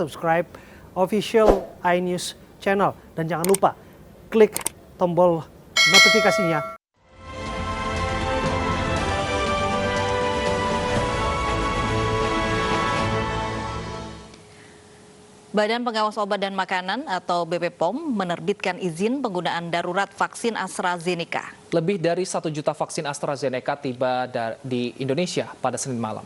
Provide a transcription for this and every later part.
subscribe official iNews channel. Dan jangan lupa klik tombol notifikasinya. Badan Pengawas Obat dan Makanan atau BP POM menerbitkan izin penggunaan darurat vaksin AstraZeneca. Lebih dari 1 juta vaksin AstraZeneca tiba di Indonesia pada Senin malam.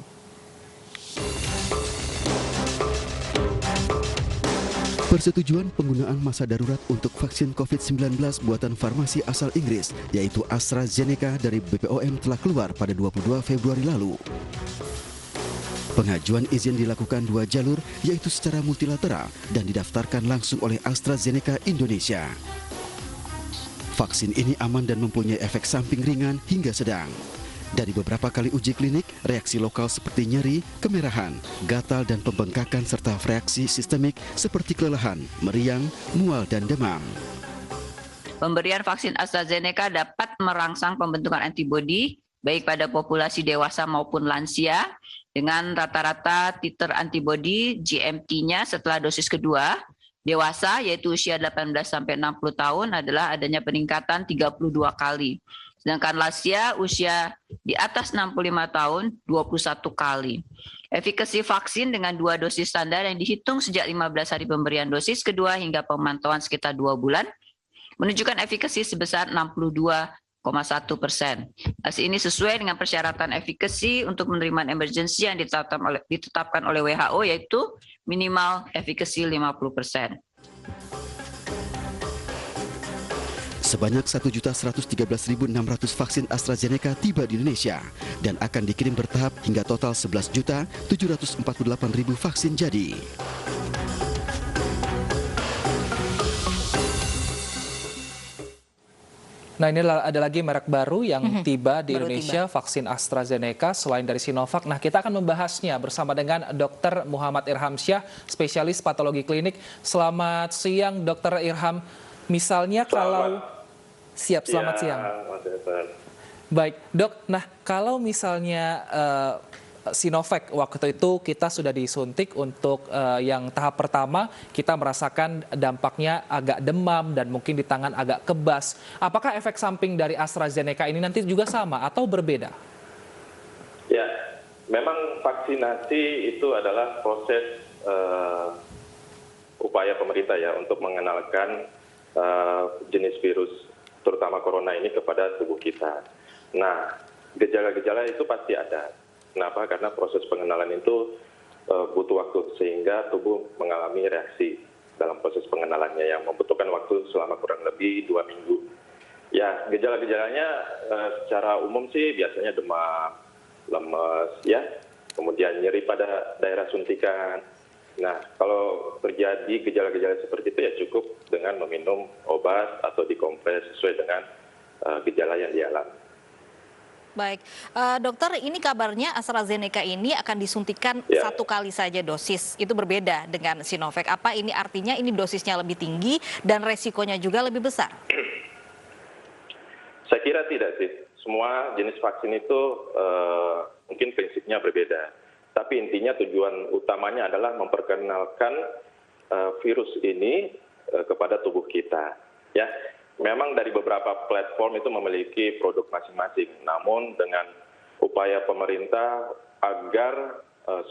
Persetujuan penggunaan masa darurat untuk vaksin COVID-19 buatan farmasi asal Inggris, yaitu AstraZeneca dari BPOM telah keluar pada 22 Februari lalu. Pengajuan izin dilakukan 2 jalur, yaitu secara multilateral dan didaftarkan langsung oleh AstraZeneca Indonesia. Vaksin ini aman dan mempunyai efek samping ringan hingga sedang. Dari beberapa kali uji klinik, reaksi lokal seperti nyeri, kemerahan, gatal dan pembengkakan serta reaksi sistemik seperti kelelahan, meriang, mual dan demam. Pemberian vaksin AstraZeneca dapat merangsang pembentukan antibodi baik pada populasi dewasa maupun lansia dengan rata-rata titer antibodi GMT-nya setelah dosis kedua. Dewasa yaitu usia 18 sampai 60 tahun adalah adanya peningkatan 32 kali. Sedangkan lansia usia di atas 65 tahun 21 kali. Efikasi vaksin dengan 2 dosis standar yang dihitung sejak 15 hari pemberian dosis kedua hingga pemantauan sekitar 2 bulan menunjukkan efikasi sebesar 62,1%. Hasil ini sesuai dengan persyaratan efikasi untuk penerimaan emergency yang ditetapkan oleh WHO, yaitu minimal efikasi 50%. Sebanyak 1.113.600 vaksin AstraZeneca tiba di Indonesia dan akan dikirim bertahap hingga total 11.748.000 vaksin jadi. Nah, ini ada lagi merek baru yang tiba di Indonesia, vaksin AstraZeneca selain dari Sinovac. Nah, kita akan membahasnya bersama dengan Dr. Muhammad Irhamsyah, spesialis patologi klinik. Selamat siang, Dr. Irham. Misalnya kalau selamat siang. Baik, Dok. Nah, kalau misalnya Sinovac waktu itu kita sudah disuntik untuk yang tahap pertama, kita merasakan dampaknya agak demam dan mungkin di tangan agak kebas. Apakah efek samping dari AstraZeneca ini nanti juga sama atau berbeda? Ya, memang vaksinasi itu adalah proses upaya pemerintah ya untuk mengenalkan jenis virus terutama corona ini kepada tubuh kita. Nah, gejala-gejala itu pasti ada. Kenapa? Karena proses pengenalan itu butuh waktu sehingga tubuh mengalami reaksi dalam proses pengenalannya yang membutuhkan waktu selama kurang lebih 2 minggu. Ya, gejala-gejalanya secara umum sih biasanya demam, lemes, ya, kemudian nyeri pada daerah suntikan. Nah, kalau terjadi gejala-gejala seperti itu ya cukup dengan meminum obat atau dikompres sesuai dengan gejala yang dialami. Baik, dokter, ini kabarnya AstraZeneca ini akan disuntikan 1 kali saja dosis. Itu berbeda dengan Sinovac. Apa ini artinya ini dosisnya lebih tinggi dan resikonya juga lebih besar? Saya kira tidak sih. Semua jenis vaksin itu mungkin prinsipnya berbeda. Tapi intinya tujuan utamanya adalah memperkenalkan virus ini kepada tubuh kita. Ya. Memang dari beberapa platform itu memiliki produk masing-masing, namun dengan upaya pemerintah agar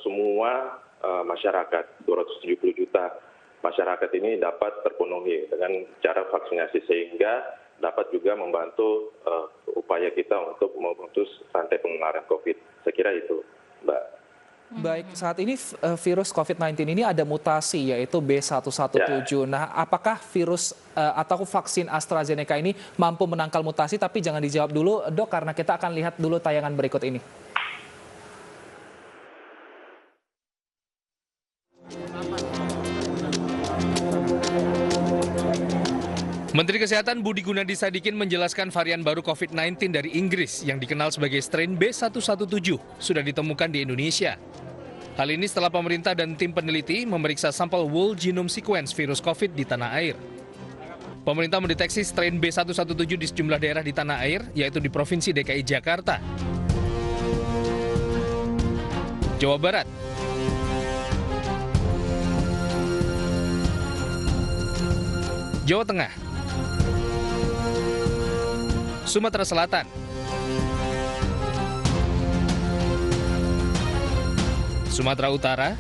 semua masyarakat, 270 juta masyarakat ini dapat terpenuhi dengan cara vaksinasi sehingga dapat juga membantu upaya kita untuk memutus rantai penularan COVID. Saya kira itu, Mbak. Baik, saat ini virus COVID-19 ini ada mutasi yaitu B117. Nah, apakah virus atau vaksin AstraZeneca ini mampu menangkal mutasi? Tapi jangan dijawab dulu, Dok, karena kita akan lihat dulu tayangan berikut ini. Menteri Kesehatan Budi Gunadi Sadikin menjelaskan varian baru COVID-19 dari Inggris yang dikenal sebagai strain B117 sudah ditemukan di Indonesia. Hal ini setelah pemerintah dan tim peneliti memeriksa sampel whole genome sequence virus COVID di tanah air. Pemerintah mendeteksi strain B117 di sejumlah daerah di tanah air, yaitu di Provinsi DKI Jakarta, Jawa Barat, Jawa Tengah, Sumatera Selatan, Sumatera Utara,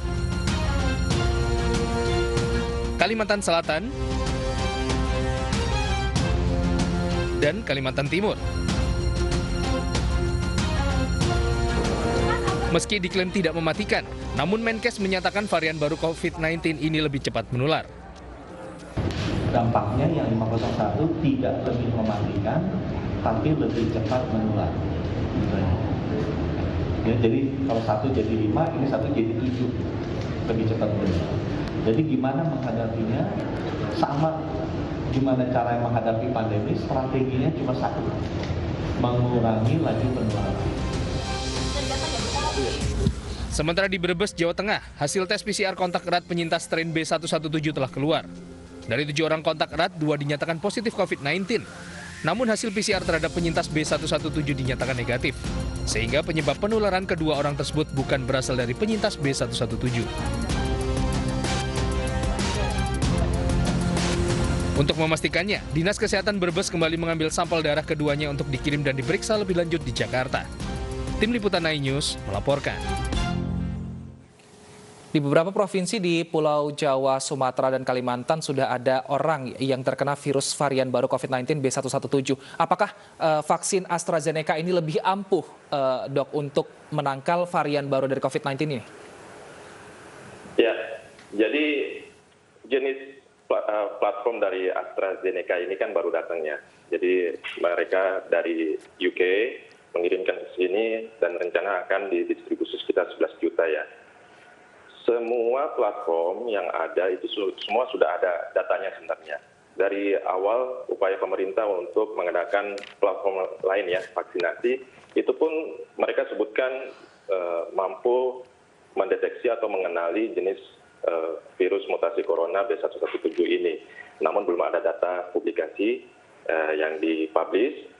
Kalimantan Selatan, dan Kalimantan Timur. Meski diklaim tidak mematikan, namun Menkes menyatakan varian baru COVID-19 ini lebih cepat menular. Dampaknya yang 501 tidak lebih mematikan, tapi lebih cepat menular. Ya, jadi kalau 1 jadi 5, ini 1 jadi 7, lebih cepat menular. Jadi gimana menghadapinya? Sama gimana cara menghadapi pandemi, strateginya cuma satu, mengurangi laju penularan. Sementara di Brebes, Jawa Tengah, hasil tes PCR kontak erat penyintas strain B117 telah keluar. Dari 7 orang kontak erat, 2 dinyatakan positif COVID-19. Namun hasil PCR terhadap penyintas B117 dinyatakan negatif. Sehingga penyebab penularan kedua orang tersebut bukan berasal dari penyintas B117. Untuk memastikannya, Dinas Kesehatan Brebes kembali mengambil sampel darah keduanya untuk dikirim dan diperiksa lebih lanjut di Jakarta. Tim Liputan iNews melaporkan. Di beberapa provinsi di Pulau Jawa, Sumatera, dan Kalimantan sudah ada orang yang terkena virus varian baru COVID-19 B117. Apakah vaksin AstraZeneca ini lebih ampuh, Dok, untuk menangkal varian baru dari COVID-19 ini? Ya, jadi jenis platform dari AstraZeneca ini kan baru datangnya. Jadi mereka dari UK mengirimkan ke sini dan rencana akan didistribusi sekitar 11 juta ya. Semua platform yang ada itu semua sudah ada datanya sebenarnya. Dari awal upaya pemerintah untuk mengadakan platform lain ya, vaksinasi, itu pun mereka sebutkan mampu mendeteksi atau mengenali jenis virus mutasi corona B117 ini. Namun belum ada data publikasi yang dipublish.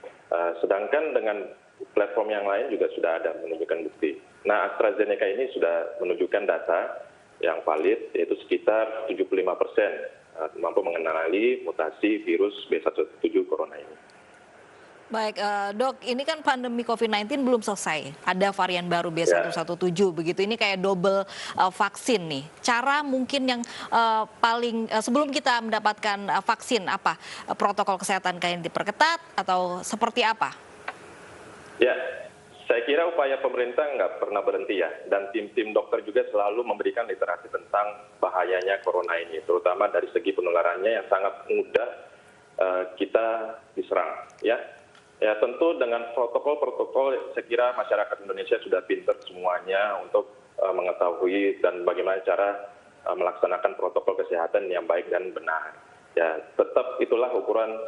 Sedangkan dengan platform yang lain juga sudah ada menunjukkan bukti. Nah, AstraZeneca ini sudah menunjukkan data yang valid, yaitu sekitar 75% mampu mengenali mutasi virus B117 corona ini. Baik, Dok, ini kan pandemi COVID-19 belum selesai. Ada varian baru B117 begitu. Ini kayak double vaksin nih. Cara mungkin yang paling sebelum kita mendapatkan vaksin apa? Protokol kesehatan kayak diperketat atau seperti apa? Ya, saya kira upaya pemerintah nggak pernah berhenti ya. Dan tim-tim dokter juga selalu memberikan literasi tentang bahayanya corona ini. Terutama dari segi penularannya yang sangat mudah kita diserang. Ya, tentu dengan protokol-protokol, saya kira masyarakat Indonesia sudah pintar semuanya untuk mengetahui dan bagaimana cara melaksanakan protokol kesehatan yang baik dan benar. Ya, tetap itulah ukuran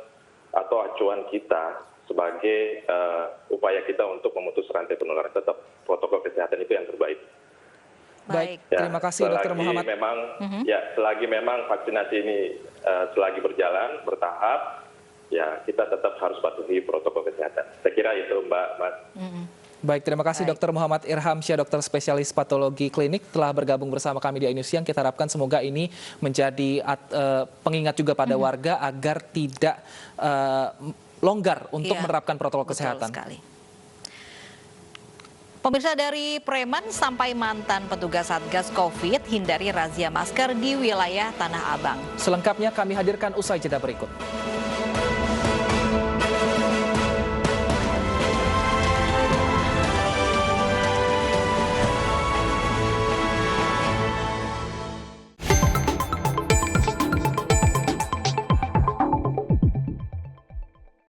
atau acuan kita sebagai upaya kita untuk memutus rantai penularan. Tetap protokol kesehatan itu yang terbaik. Baik, ya, terima kasih Dr. Muhammad. Selagi memang vaksinasi ini selagi berjalan, bertahap, ya kita tetap harus patuhi protokol kesehatan. Saya kira itu Mbak, Mas. Baik, terima kasih Dr. Muhammad Irhamsyah, dokter spesialis patologi klinik telah bergabung bersama kami di iNews Siang. Kita harapkan semoga ini menjadi pengingat juga pada warga agar tidak longgar untuk menerapkan protokol kesehatan. Sekali. Pemirsa, dari preman sampai mantan petugas Satgas Covid, hindari razia masker di wilayah Tanah Abang. Selengkapnya kami hadirkan usai jeda berikut.